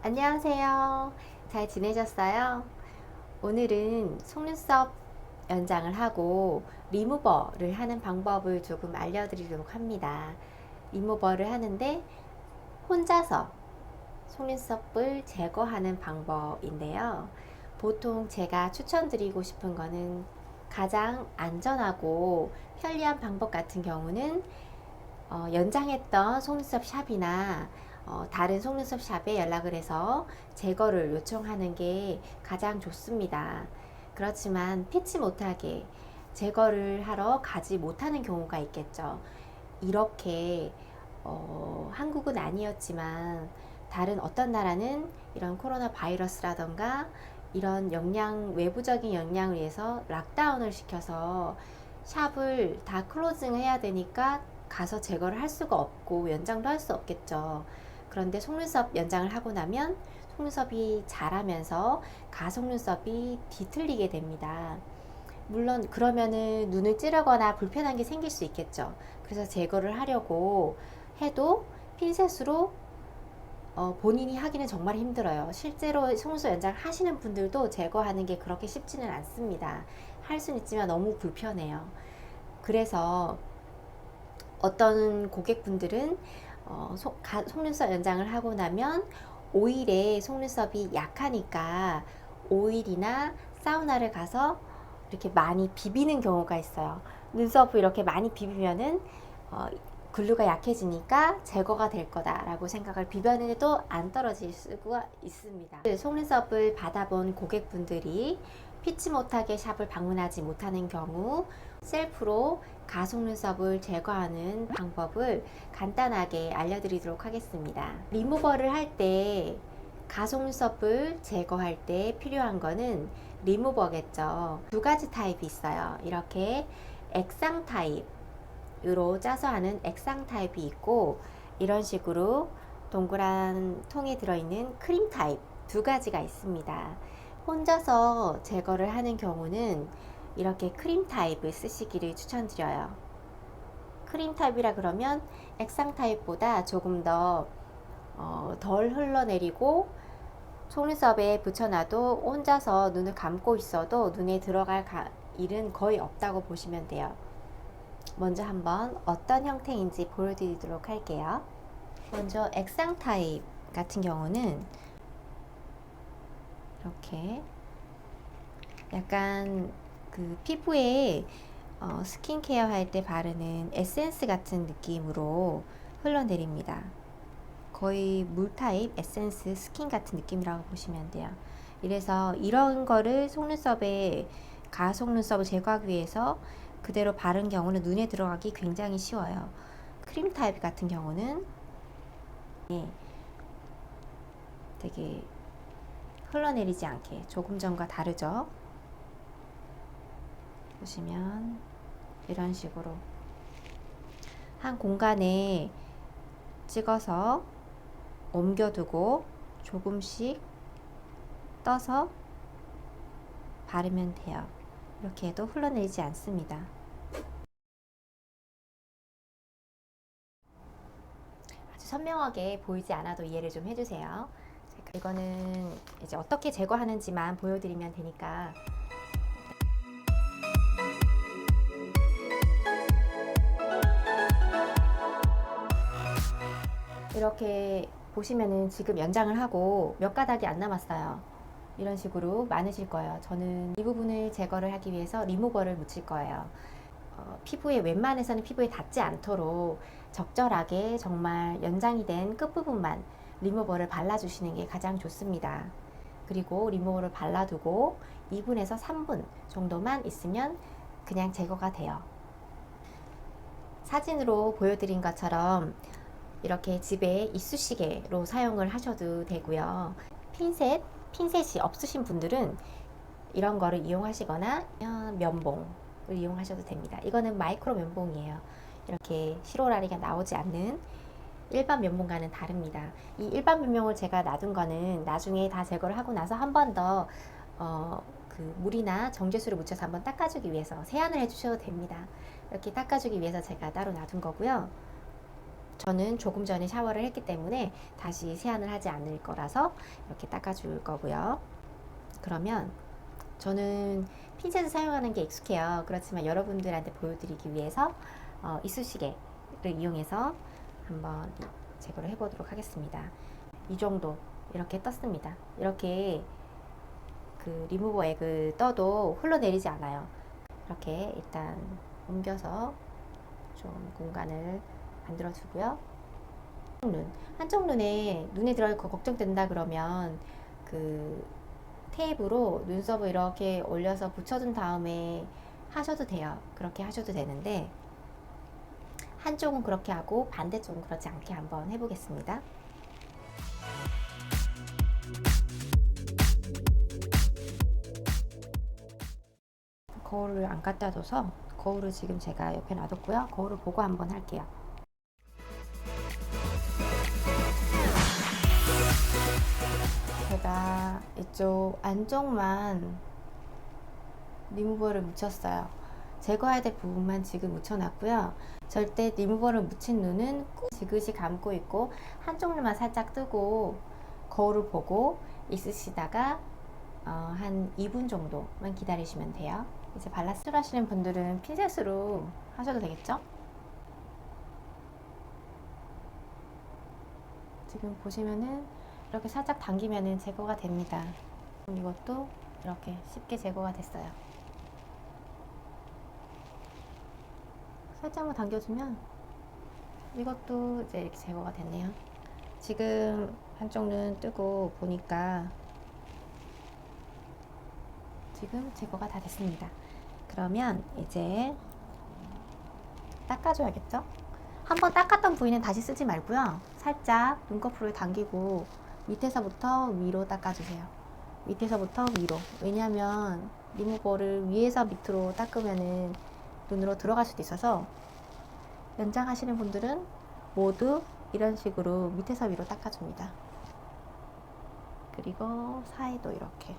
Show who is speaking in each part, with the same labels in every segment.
Speaker 1: 안녕하세요. 잘 지내셨어요? 오늘은 속눈썹 연장을 하고 리무버를 하는 방법을 조금 알려드리도록 합니다. 리무버를 하는데 혼자서 속눈썹을 제거하는 방법인데요. 보통 제가 추천드리고 싶은 거는 가장 안전하고 편리한 방법 같은 경우는 연장했던 속눈썹 샵이나 다른 속눈썹 샵에 연락을 해서 제거를 요청하는 게 가장 좋습니다. 그렇지만 피치 못하게 제거를 하러 가지 못하는 경우가 있겠죠. 이렇게 한국은 아니었지만 다른 어떤 나라는 이런 코로나 바이러스라던가 이런 외부적인 영향을 위해서 락다운을 시켜서 샵을 다 클로징 해야 되니까 가서 제거를 할 수가 없고 연장도 할 수 없겠죠. 그런데 속눈썹 연장을 하고 나면 속눈썹이 자라면서 가속눈썹이 뒤틀리게 됩니다. 물론 그러면은 눈을 찌르거나 불편한 게 생길 수 있겠죠. 그래서 제거를 하려고 해도 핀셋으로 본인이 하기는 정말 힘들어요. 실제로 속눈썹 연장 하시는 분들도 제거하는 게 그렇게 쉽지는 않습니다. 할 수는 있지만 너무 불편해요. 그래서 어떤 고객분들은 속눈썹 연장을 하고 나면 오일에 속눈썹이 약하니까 오일이나 사우나를 가서 이렇게 많이 비비는 경우가 있어요. 눈썹을 이렇게 많이 비비면은 글루가 약해지니까 제거가 될 거다라고 생각을 비볐는데도 안 떨어질 수가 있습니다. 속눈썹을 받아본 고객분들이 피치 못하게 샵을 방문하지 못하는 경우 셀프로 가속눈썹을 제거하는 방법을 간단하게 알려드리도록 하겠습니다. 리무버를 할 때 가속눈썹을 제거할 때 필요한 거는 리무버겠죠. 두 가지 타입이 있어요. 이렇게 액상 타입으로 짜서 하는 액상 타입이 있고 이런 식으로 동그란 통에 들어있는 크림 타입 두 가지가 있습니다. 혼자서 제거를 하는 경우는 이렇게 크림 타입을 쓰시기를 추천드려요. 크림 타입이라 그러면 액상 타입보다 조금 더 덜 흘러내리고 속눈썹에 붙여놔도 혼자서 눈을 감고 있어도 눈에 들어갈 일은 거의 없다고 보시면 돼요. 먼저 한번 어떤 형태인지 보여드리도록 할게요. 먼저 액상 타입 같은 경우는 이렇게 약간 그 피부에 스킨케어 할 때 바르는 에센스 같은 느낌으로 흘러내립니다. 거의 물 타입 에센스 스킨 같은 느낌이라고 보시면 돼요. 이래서 이런 거를 속눈썹에 가속눈썹을 제거하기 위해서 그대로 바른 경우는 눈에 들어가기 굉장히 쉬워요. 크림 타입 같은 경우는 되게 흘러내리지 않게 조금 전과 다르죠. 보시면 이런 식으로 한 공간에 찍어서 옮겨두고 조금씩 떠서 바르면 돼요. 이렇게 해도 흘러내리지 않습니다. 아주 선명하게 보이지 않아도 이해를 좀 해주세요. 이거는 이제 어떻게 제거하는지만 보여드리면 되니까 이렇게 보시면은 지금 연장을 하고 몇 가닥이 안 남았어요. 이런 식으로 많으실 거예요. 저는 이 부분을 제거를 하기 위해서 리무버를 묻힐 거예요. 피부에 웬만해서는 피부에 닿지 않도록 적절하게 정말 연장이 된 끝부분만 리무버를 발라주시는 게 가장 좋습니다. 그리고 리무버를 발라두고 2분에서 3분 정도만 있으면 그냥 제거가 돼요. 사진으로 보여드린 것처럼 이렇게 집에 이쑤시개로 사용을 하셔도 되고요. 핀셋이 없으신 분들은 이런 거를 이용하시거나 면봉을 이용하셔도 됩니다. 이거는 마이크로 면봉이에요. 이렇게 시로라리가 나오지 않는 일반 면봉과는 다릅니다. 이 일반 면봉을 제가 놔둔 거는 나중에 다 제거를 하고 나서 한 번 더 그 물이나 정제수를 묻혀서 한번 닦아주기 위해서 세안을 해주셔도 됩니다. 이렇게 닦아주기 위해서 제가 따로 놔둔 거고요. 저는 조금 전에 샤워를 했기 때문에 다시 세안을 하지 않을 거라서 이렇게 닦아줄 거고요. 그러면 저는 핀셋을 사용하는 게 익숙해요. 그렇지만 여러분들한테 보여드리기 위해서 이쑤시개를 이용해서 한번 제거를 해보도록 하겠습니다. 이 정도 이렇게 떴습니다. 이렇게 그 리무버 액을 떠도 흘러내리지 않아요. 이렇게 일단 옮겨서 좀 공간을 만들어 주고요. 한쪽 눈에 들어갈 거 걱정된다 그러면 그 테이프로 눈썹을 이렇게 올려서 붙여준 다음에 하셔도 돼요. 그렇게 하셔도 되는데 한쪽은 그렇게 하고 반대쪽은 그렇지 않게 한번 해보겠습니다. 거울을 안 갖다 둬서 거울을 지금 제가 옆에 놔뒀고요. 거울을 보고 한번 할게요. 제가 이쪽 안쪽만 리무버를 묻혔어요. 제거해야 될 부분만 지금 묻혀놨고요. 절대 리무버를 묻힌 눈은 꼭 지그시 감고 있고 한쪽 눈만 살짝 뜨고 거울을 보고 있으시다가 한 2분 정도만 기다리시면 돼요. 이제 발라스 하시는 분들은 핀셋으로 하셔도 되겠죠? 지금 보시면은 이렇게 살짝 당기면은 제거가 됩니다. 이것도 이렇게 쉽게 제거가 됐어요. 살짝만 당겨주면 이것도 이제 이렇게 제거가 됐네요. 지금 한쪽 눈 뜨고 보니까 지금 제거가 다 됐습니다. 그러면 이제 닦아줘야겠죠? 한번 닦았던 부위는 다시 쓰지 말고요. 살짝 눈꺼풀을 당기고 밑에서부터 위로 닦아주세요. 밑에서부터 위로. 왜냐하면 리무버를 위에서 밑으로 닦으면은 눈으로 들어갈 수도 있어서 연장하시는 분들은 모두 이런 식으로 밑에서 위로 닦아줍니다. 그리고 사이도 이렇게.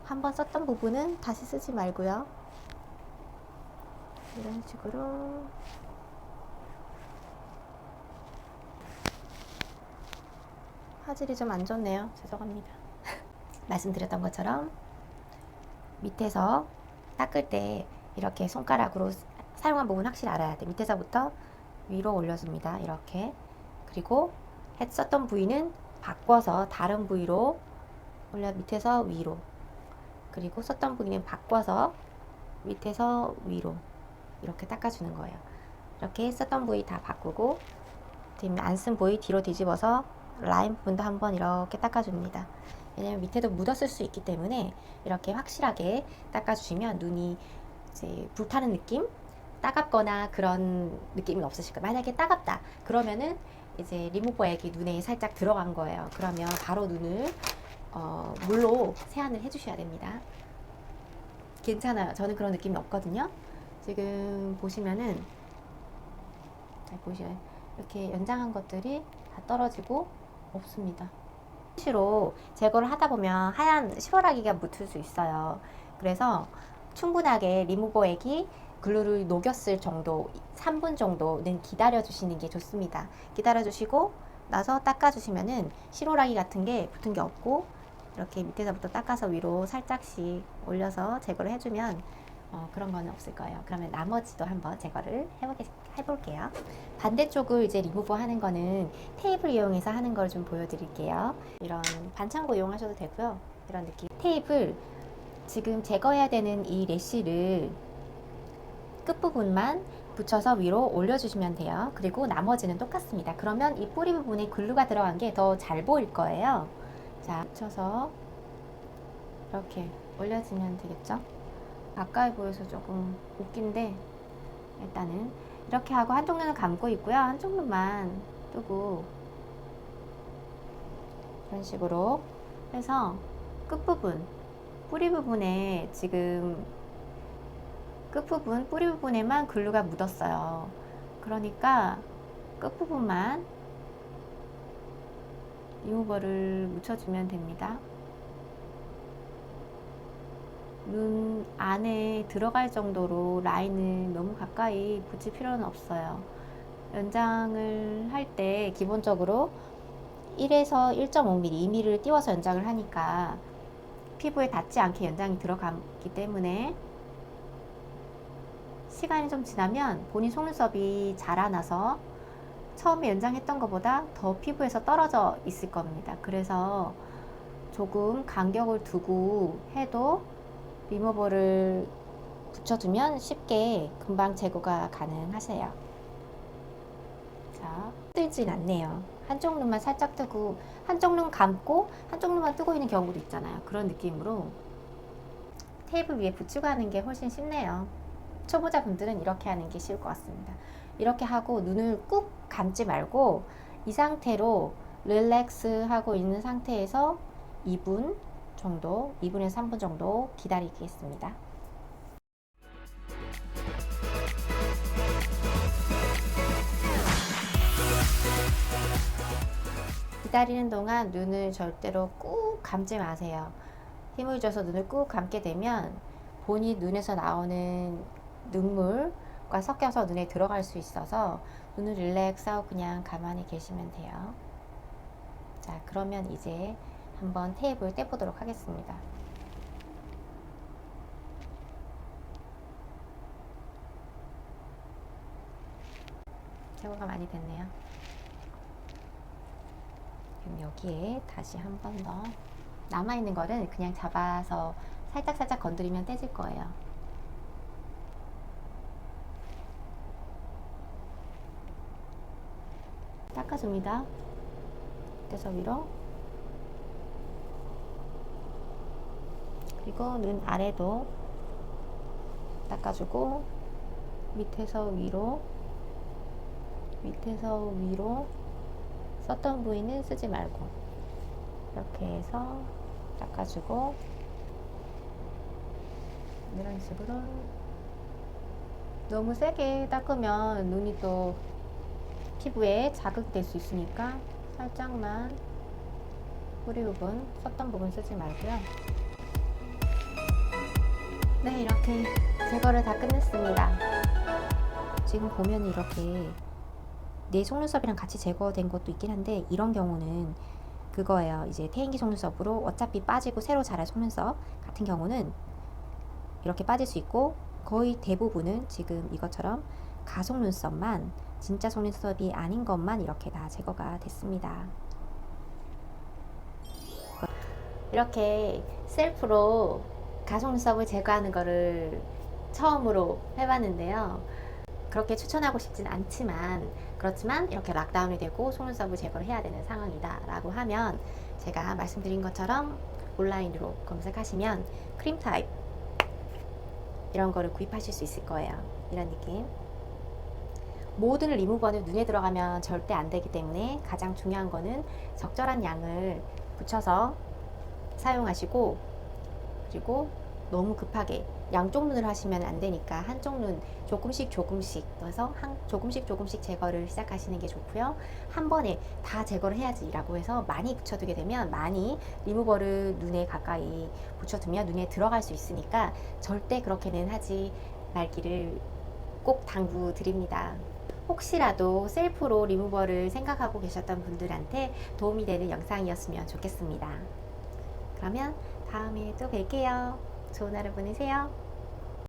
Speaker 1: 한번 썼던 부분은 다시 쓰지 말고요. 이런 식으로 화질이 좀 안 좋네요. 죄송합니다. 말씀드렸던 것처럼 밑에서 닦을 때 이렇게 손가락으로 사용한 부분 확실히 알아야 돼. 밑에서부터 위로 올려줍니다. 이렇게. 그리고 했었던 부위는 바꿔서 다른 부위로 올려 밑에서 위로. 그리고 썼던 부위는 바꿔서 밑에서 위로 이렇게 닦아주는 거예요. 이렇게 했었던 부위 다 바꾸고 안 쓴 부위 뒤로 뒤집어서 라인 부분도 한번 이렇게 닦아줍니다. 왜냐면 밑에도 묻었을 수 있기 때문에 이렇게 확실하게 닦아주시면 눈이 이제 불타는 느낌? 따갑거나 그런 느낌이 없으실 거예요. 만약에 따갑다 그러면은 이제 리무버 액이 눈에 살짝 들어간 거예요. 그러면 바로 눈을 물로 세안을 해주셔야 됩니다. 괜찮아요. 저는 그런 느낌이 없거든요. 지금 보시면은 잘 보시면 이렇게 연장한 것들이 다 떨어지고 없습니다. 수시로 제거를 하다 보면 하얀 시원하기가 묻을 수 있어요. 그래서 충분하게 리무버 액이 글루를 녹였을 정도 3분 정도는 기다려 주시는 게 좋습니다. 기다려 주시고 나서 닦아 주시면은 시로라기 같은 게 붙은 게 없고 이렇게 밑에서부터 닦아서 위로 살짝씩 올려서 제거를 해주면 그런 거는 없을 거예요. 그러면 나머지도 한번 제거를 해볼게요. 반대쪽을 이제 리무버 하는 거는 테이프를 이용해서 하는 걸 좀 보여드릴게요. 이런 반창고 이용하셔도 되고요. 이런 느낌. 테이프를 지금 제거해야 되는 이 래쉬를 끝부분만 붙여서 위로 올려주시면 돼요. 그리고 나머지는 똑같습니다. 그러면 이 뿌리 부분에 글루가 들어간 게 더 잘 보일 거예요. 자, 붙여서 이렇게 올려주면 되겠죠? 가까이 보여서 조금 웃긴데 일단은 이렇게 하고 한쪽 눈은 감고 있고요. 한쪽 눈만 뜨고 이런 식으로 해서 끝부분, 뿌리 부분에 지금 끝부분, 뿌리 부분에만 글루가 묻었어요. 그러니까 끝부분만 리무버를 묻혀주면 됩니다. 눈 안에 들어갈 정도로 라인을 너무 가까이 붙일 필요는 없어요. 연장을 할 때 기본적으로 1에서 1.5mm, 2mm를 띄워서 연장을 하니까 피부에 닿지 않게 연장이 들어가기 때문에 시간이 좀 지나면 본인 속눈썹이 자라나서 처음에 연장했던 것보다 더 피부에서 떨어져 있을 겁니다. 그래서 조금 간격을 두고 해도 리무버를 붙여두면 쉽게 금방 제거가 가능하세요. 자, 뜨진 않네요. 한쪽 눈만 살짝 뜨고 한쪽 눈 감고 한쪽 눈만 뜨고 있는 경우도 있잖아요. 그런 느낌으로 테이프 위에 붙이고 하는 게 훨씬 쉽네요. 초보자분들은 이렇게 하는 게 쉬울 것 같습니다. 이렇게 하고 눈을 꾹 감지 말고 이 상태로 릴렉스 하고 있는 상태에서 2분 정도, 2분에서 3분 정도 기다리겠습니다. 기다리는 동안 눈을 절대로 꾹 감지 마세요. 힘을 줘서 눈을 꾹 감게 되면 본인 눈에서 나오는 눈물과 섞여서 눈에 들어갈 수 있어서 눈을 릴렉스하고 그냥 가만히 계시면 돼요. 자, 그러면 이제 한번 테이프를 떼보도록 하겠습니다. 제거가 많이 됐네요. 그럼 여기에 다시 한 번 더 남아있는 거를 그냥 잡아서 살짝살짝 건드리면 떼질 거예요. 닦아줍니다. 밑에서 위로, 그리고 눈 아래도 닦아주고 밑에서 위로, 밑에서 위로, 썼던 부위는 쓰지 말고 이렇게 해서 닦아주고, 이런 식으로. 너무 세게 닦으면 눈이 또 피부에 자극될 수 있으니까 살짝만 뿌리 부분, 썼던 부분 쓰지 말고요. 네, 이렇게 제거를 다 끝냈습니다. 지금 보면 이렇게 내 속눈썹이랑 같이 제거된 것도 있긴 한데, 이런 경우는 그거예요. 이제 태인기 속눈썹으로 어차피 빠지고 새로 자랄 속눈썹 같은 경우는 이렇게 빠질 수 있고, 거의 대부분은 지금 이것처럼 가속눈썹만, 진짜 속눈썹이 아닌 것만 이렇게 다 제거가 됐습니다. 이렇게 셀프로 가속눈썹을 제거하는 거를 처음으로 해봤는데요. 그렇게 추천하고 싶진 않지만, 그렇지만 이렇게 락다운이 되고 속눈썹을 제거를 해야 되는 상황이다 라고 하면, 제가 말씀드린 것처럼 온라인으로 검색하시면 크림 타입 이런 거를 구입하실 수 있을 거예요. 이런 느낌. 모든 리무버는 눈에 들어가면 절대 안 되기 때문에 가장 중요한 거는 적절한 양을 붙여서 사용하시고, 그리고 너무 급하게 양쪽 눈을 하시면 안 되니까 한쪽 눈 조금씩 넣어서 조금씩 제거를 시작하시는 게 좋고요. 한 번에 다 제거를 해야지 라고 해서 많이 붙여두게 되면, 많이 리무버를 눈에 가까이 붙여두면 눈에 들어갈 수 있으니까 절대 그렇게는 하지 말기를 꼭 당부드립니다. 혹시라도 셀프로 리무버를 생각하고 계셨던 분들한테 도움이 되는 영상이었으면 좋겠습니다. 그러면 다음에 또 뵐게요. 좋은 하루 보내세요.